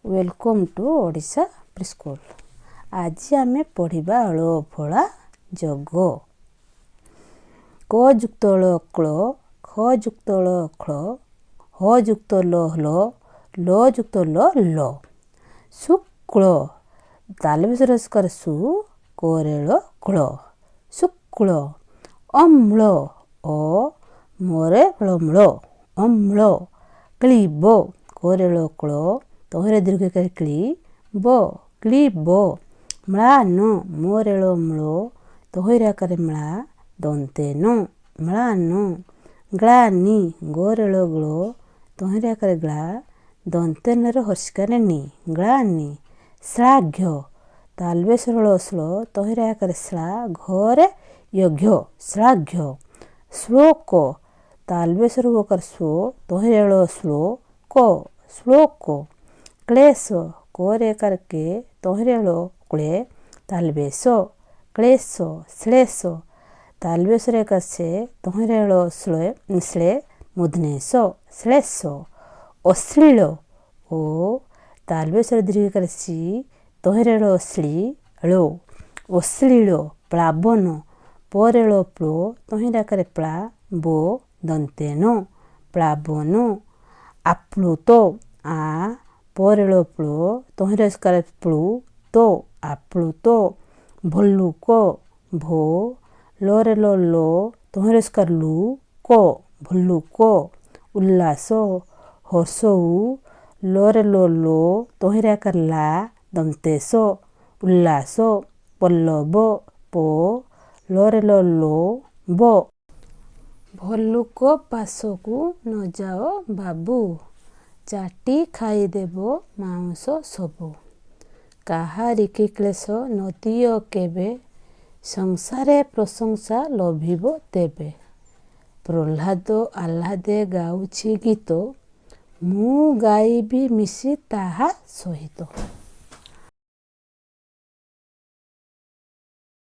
Welcome to Odisha preschool. ଆଜି ଆମେ ପଢ଼ିବା ଳ ଫଳା ଯୋଗ। କ ଯୁକ୍ତ ଳ କ୍ଳ, ଖ ଯୁକ୍ତ ଳ ଖଳ, ହ ଯୁକ୍ତ ଲ ହଲ, ଲ ଯୁକ୍ତ ଲ ଲ। ଶୁକ୍ଳ ତାଲବେଶ ରସ୍କାର ସୁ, କରେଳ କ୍ଳ, ଶୁକ୍ଳ। ଅମ୍ଳ ଅ ମରେ ମ୍ଳ, ଅମ୍ଳ। କ୍ଳୀବ କରେଳ କ୍ଳ, ତହିଁରେ ଦୀର୍ଘକାରୀ କ୍ଳି, ବ, କ୍ଳୀବ। ମ୍ଳାନ ମରେଳ ମ୍ଳ, ତହିଁରେ ଆକାରେ ମ୍ଳା, ଦନ୍ତେ ନ, ମ୍ଳାନ। ଗ୍ଳାନି ଗରେଳ ଗ୍ଳ, ତହିଁରେ ଆକାରେ ଗ୍ଳା, ଦନ୍ତେ ନରେ ହର୍ଷିକାରେ ନି, ଗ୍ଳାନି। ଶ୍ଳାଘ୍ୟ ତାଲବେଶ ଳ ଶ୍ଳ, ତହିଁରେ ଆକାରେ ଶ୍ଳା, ଘରେ ୟଘ୍ୟ, ଶ୍ଳାଘ୍ୟ। ଶ୍ଳୋକ ତାଲବେଶ ର ଓକାର ସ୍ୱ, ତହିଁରେ ଳ ଶ୍ଲୋ, କ, ଶ୍ଳୋକ। କ୍ଳେଶ କରେ ଏକାର କେ, ତହିଁରେ ଳ କ୍ଳେ, ତାଲବେଶ, କ୍ଳେଶ। ଶ୍ଳେଷ ତାଲବେଶ ରେ ଏକାର ସେ, ତହିଁରେ ଳ ଶ୍ଳେ, ମୂର୍ଧନ୍ୟଷ, ଶ୍ଳେଷ। ଅଶ୍ଳୀଳ ଓ ତାଲବେଶ ରେ ଦୀର୍ଘକାର ସି, ତହିଁରେ ଳ ଶ୍ଳୀ, ଳ, ଅଶ୍ଳୀଳ। ପ୍ଳାବନ ପରେ ଳ ପ୍ଳ, ତହିଁରେ ଆକାରେ ପ୍ଳା, ବୋ, ଦନ୍ତେ ନ, ପ୍ଳାବନ। ଆପ୍ଲୁତ ଆ ପରେ ଳ ପ୍ଳ, ତହିଁରେ ଆକାରେ ପ୍ଳୁ, ତ, ଆପ୍ଲୁତ। ଭଲ୍ଲୁକ ଭୋ ଲରେ ଲ ଲ, ତହିଁରେ ଆକାରେ ଲୁ, କ, ଭଲ୍ଲୁକ। ଉଲ୍ଲାସ ହର୍ଷ ଉ, ଲରେ ଲ ଲ, ତହିଁରେ ଆକାରେ ଲା, ଦନ୍ତେସ, ଉଲ୍ଲାସ। ପଲ୍ଲବ ପ ଲରେ ଲ ଲ, ବ। ଭଲ୍ଲୁକ ପାଶକୁ ନ ଯାଅ ବାବୁ, ଚାଟି ଖାଇଦେବ ମାଉଁସ ସବୁ। କାହାରିକି କ୍ଳେଶ ନ ଦିଅ କେବେ, ସଂସାରେ ପ୍ରଶଂସା ଲଭିବ ତେବେ। ପ୍ରହ୍ଲାଦ ଆହ୍ଲାଦେ ଗାଉଛି ଗୀତ, ମୁଁ ଗାଇବି ମିଶି ତାହା ସହିତ।